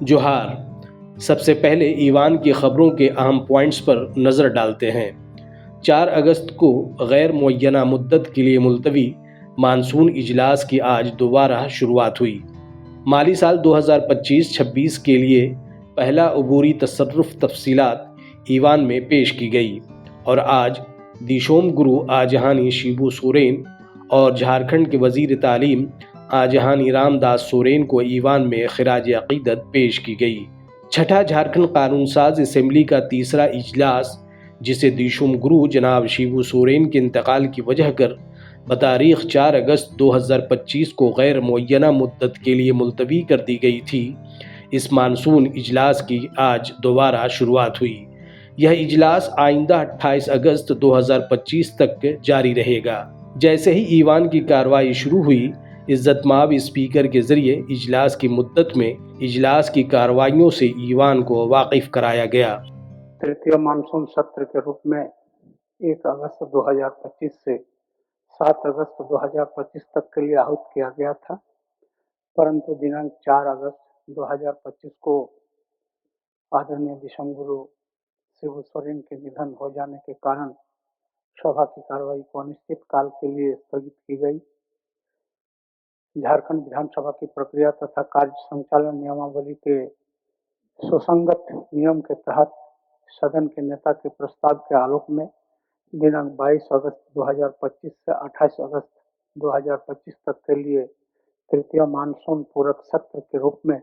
जोहार। सबसे पहले ईवान की खबरों के अहम पॉइंट्स पर नज़र डालते हैं। 4 अगस्त को गैर मुअय्यना मुद्दत के लिए मुलतवी मानसून इजलास की आज दोबारा शुरुआत हुई। माली साल 2025-26 के लिए पहला अबूरी तसर्रुफ तफसीलात ईवान में पेश की गई और आज दिशोम गुरु आजहानी शिबू सोरेन और झारखंड के वजीर तालीम आजहानी रामदास सोरेन को ईवान में खिराज अकीदत पेश की गई। छठा झारखंड कानून साज असम्बली का तीसरा इजलास, जिसे दिशुम गुरु जनाब शिबू सोरेन के इंतकाल की वजह कर बतारीख 4 अगस्त 2025 को गैर मुअय्यना मुद्दत के लिए मुलतवी कर दी गई थी, इस मानसून इजलास की आज दोबारा शुरुआत हुई। यह इजलास आइंदा 28 अगस्त 2025 तक जारी रहेगा। जैसे ही ईवान की कार्रवाई शुरू हुई, इज्जतमाब स्पीकर के जरिए इजलास की मुद्दत में इजलास की कार्रवाइयों से ईवान को वाकिफ कराया गया। तृतीय मानसून सत्र के रूप में 1 अगस्त 2025 से 7 अगस्त 2025 तक के लिए आहूत किया गया था, परंतु दिनांक 4 अगस्त 2025 को आदरणीय दिशम गुरु शिबू सोरेन के निधन हो जाने के कारण सभा की कार्रवाई को अनिश्चित काल के लिए स्थगित की गई। झारखंड विधानसभा की प्रक्रिया तथा कार्य संचालन नियमावली के सुसंगत नियम के तहत सदन के नेता के प्रस्ताव के आलोक में दिनांक 22 अगस्त 2025 से 28 अगस्त 2025 तक के लिए तृतीय मानसून पूरक सत्र के रूप में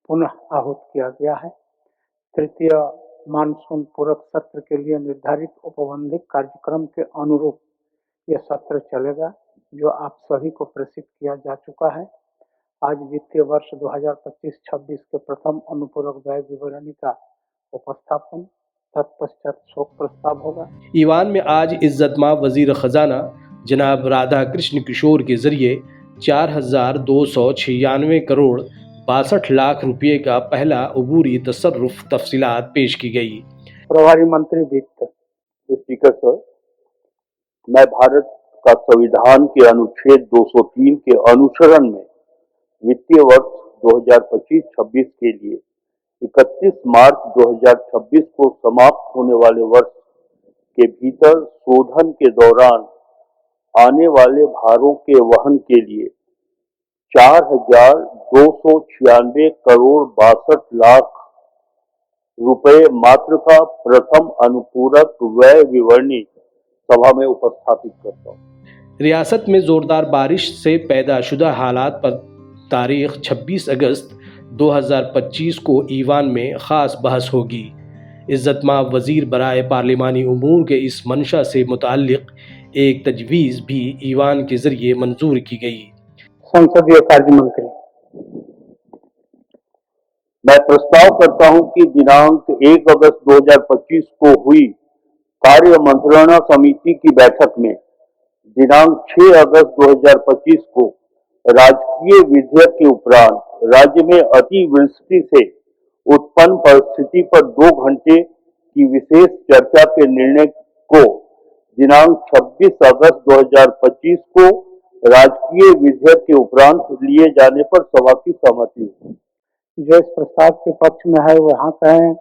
पुनः आहूत किया गया है। तृतीय मानसून पूरक सत्र के लिए निर्धारित औपबंधिक कार्यक्रम के अनुरूप यह सत्र चलेगा, जो आप सभी को प्रेषित किया जा चुका है। आज वित्तीय वर्ष 2025-26 के प्रथम अनुपूरक व्यय विवरणी का उपस्थापन, तत्पश्चात शोक प्रस्ताव होगा। ईवान में आज इज्जतमाब वजीर खजाना जनाब राधा कृष्ण किशोर के जरिए 4,296 करोड़ 62 लाख रुपये का पहला अबूरी तसर्रुफ तफसीलात पेश की गई। प्रभारी मंत्री वित्त। स्पीकर सर, मैं भारत का संविधान के अनुच्छेद 203 के अनुसरण में वित्तीय वर्ष 2025-26 के लिए 31 मार्च 2026 को समाप्त होने वाले वर्ष के भीतर शोधन के दौरान आने वाले भारों के वहन के लिए 4,296 करोड़ 62 लाख रुपए मात्र का प्रथम अनुपूरक व्यय विवरणी सभा में उपस्थापित करता हूँ। रियासत में जोरदार बारिश से पैदाशुदा हालात पर तारीख 26 अगस्त 2025 को ईवान में ख़ास बहस होगी। इज्जतमाब वजीर बराए पार्लिमानी उमूर के इस मंशा से मुताल्लिक एक तजवीज़ भी ईवान के जरिए मंजूर की गई। संसदीय कार्य मंत्री। मैं प्रस्ताव करता हूं कि दिनांक 1 अगस्त 2025 को हुई कार्य मंत्रणा समिति की बैठक में दिनांक 6 अगस्त 2025 को राजकीय विधेयक के उपरांत राज्य में अतिवृष्टि से उत्पन्न परिस्थिति पर 2 घंटे की विशेष चर्चा के निर्णय को दिनांक 26 अगस्त 2025 को राजकीय विधेयक के उपरांत लिए जाने पर सभा की सहमति हुई। जो इस प्रस्ताव के पक्ष में है वो हाँ कहें,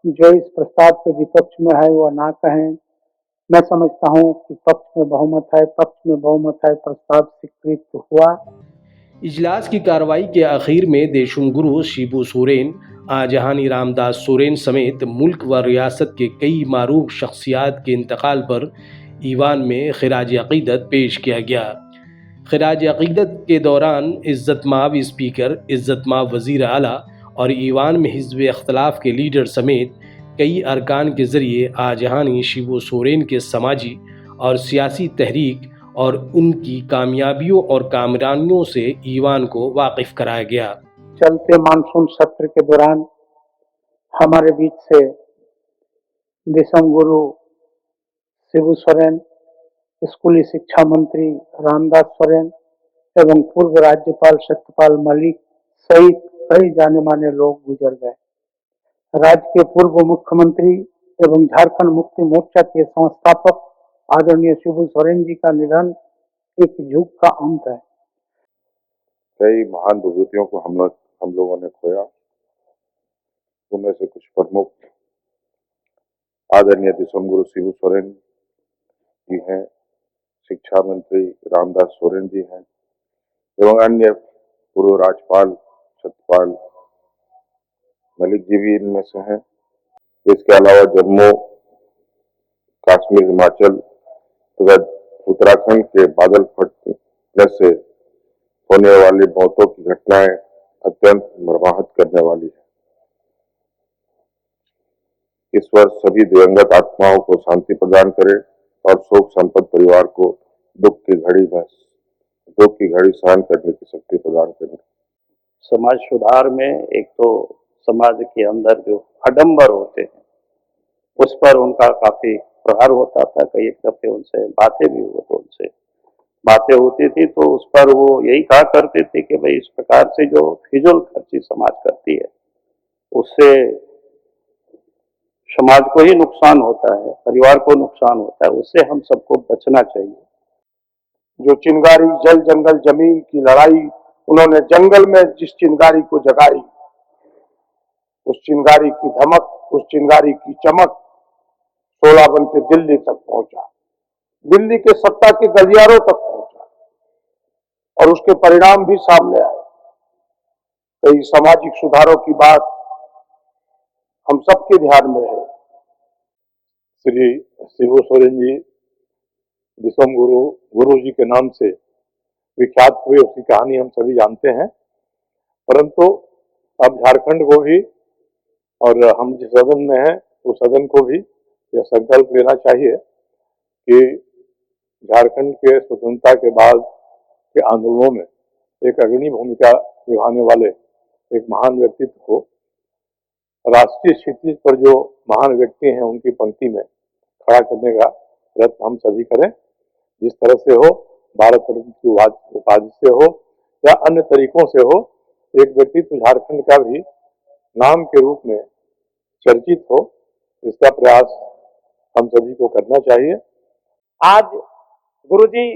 जो इस प्रस्ताव के विपक्ष में है वो ना कहें। मैं समझता हूँ कि पक्ष में बहुमत है, प्रस्ताव स्वीकृत हुआ। इजलास की कार्रवाई के आखिर में देशुम गुरु शिबू सोरेन, आजहानी रामदास सोरेन समेत मुल्क व रियासत के कई मारूफ शख्सियात के इंतकाल पर ईवान में खिराज अकीदत पेश किया गया। खिराज अकीदत के दौरान इज्जतमाब स्पीकर, इज्जतमाब वज़ीर आला और ईवान में हिज़्ब इख्तलाफ के लीडर समेत कई अरकान के ज़रिए आजहानी शिबू सोरेन के समाजी और सियासी तहरीक और उनकी कामयाबियों और कामरानियों से ईवान को वाकिफ कराया गया। चलते मानसून सत्र के दौरान हमारे बीच से दिशम गुरु शिबू सोरेन, स्कूली शिक्षा मंत्री रामदास सोरेन एवं पूर्व राज्यपाल सत्यपाल मलिक सहित कई जाने माने लोग गुजर गए। राज्य के पूर्व मुख्यमंत्री एवं झारखंड मुक्ति मोर्चा के संस्थापक आदरणीय शिबू सोरेन जी का निधन एक युग का अंत है। कई महान विभूतियों को हम लोगों ने खोया। उनमें से कुछ प्रमुख आदरणीय दिसम गुरु शिबू सोरेन जी हैं, शिक्षा मंत्री रामदास सोरेन जी हैं एवं अन्य पूर्व राज्यपाल सत्यपाल मलिक जी भी इनमें से हैं। इसके अलावा जम्मू कश्मीर, हिमाचल तथा उत्तराखंड के बादल फटने से होने वाली मौतों की घटनाएं अत्यंत मर्माहत करने वाली है। इस वर्ष सभी दिवंगत आत्माओं को शांति प्रदान करे और शोक संपन्न परिवार को दुख की घड़ी सहन करने की शक्ति प्रदान करे। समाज सुधार में एक तो समाज के अंदर जो आडंबर होते हैं उस पर उनका काफी प्रहार होता था। कई एक दफे उनसे बातें होती थी तो उस पर वो यही कहा करते थे कि भाई इस प्रकार से जो फिजूल खर्ची समाज करती है उससे समाज को ही नुकसान होता है, परिवार को नुकसान होता है, उससे हम सबको बचना चाहिए। जो चिंगारी जल जंगल जमीन की लड़ाई उन्होंने जंगल में जिस चिंगारी को जगाई, उस चिंगारी की धमक, उस चिंगारी की चमक 16 बन के दिल्ली तक पहुंचा, दिल्ली के सत्ता के गलियारों तक पहुंचा और उसके परिणाम भी सामने आए। कई सामाजिक सुधारों की बात हम सबके ध्यान में है। श्री शिबू सोरेन जी दिसम गुरु जी के नाम से विख्यात हुए, उसकी कहानी हम सभी जानते हैं। परंतु अब झारखंड को भी और हम जिस सदन में हैं उस सदन को भी यह संकल्प लेना चाहिए कि झारखंड के स्वतंत्रता के बाद के आंदोलनों में एक अग्रणी भूमिका निभाने वाले एक महान व्यक्तित्व को राष्ट्रीय क्षितिज पर जो महान व्यक्ति हैं उनकी पंक्ति में खड़ा करने का प्रयत्न हम सभी करें। जिस तरह से हो, भारत रत्न की उपाधि से हो या अन्य तरीकों से हो, एक व्यक्तित्व झारखंड का भी नाम के रूप में चर्चित हो, इसका प्रयास हम सभी को करना चाहिए। आज गुरुजी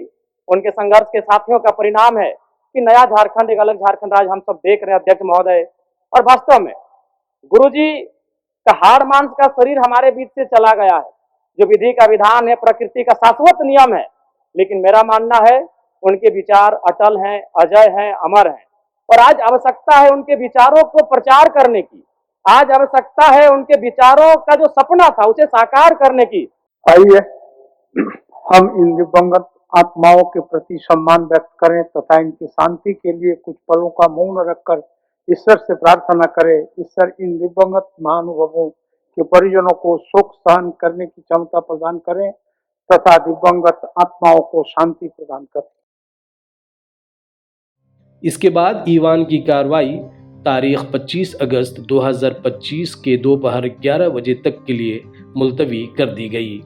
उनके संघर्ष के साथियों का परिणाम है कि नया झारखंड, एक अलग झारखंड राज्य हम सब देख रहे हैं अध्यक्ष महोदय। और वास्तव में गुरुजी का हाड़ मांस का शरीर हमारे बीच से चला गया है। जो विधि का विधान है, प्रकृति का शाश्वत नियम है, लेकिन मेरा मानना है उनके विचार अटल हैं, अजय हैं, अमर हैं। और आज आवश्यकता है उनके विचारों को प्रचार करने की। आज आवश्यकता है उनके विचारों का जो सपना था उसे साकार करने की। आइए हम इन दिवंगत आत्माओं के प्रति सम्मान व्यक्त करें तथा इनकी शांति के लिए कुछ पलों का मौन रखकर ईश्वर से प्रार्थना करें। ईश्वर इन दिवंगत महानुभावों के परिजनों को शोक सहन करने की क्षमता प्रदान करें तथा दिवंगत आत्माओं को शांति प्रदान करें। इसके बाद ईवान की कार्रवाई तारीख 25 अगस्त 2025 के दोपहर 11 बजे तक के लिए मुलतवी कर दी गई।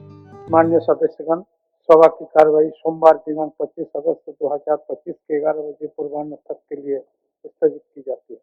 माननीय सदस्यगण, सभा की कार्रवाई सोमवार दिनांक 25 अगस्त 2025 के 11 बजे पूर्वाह्न तक के लिए स्थगित की जाती है।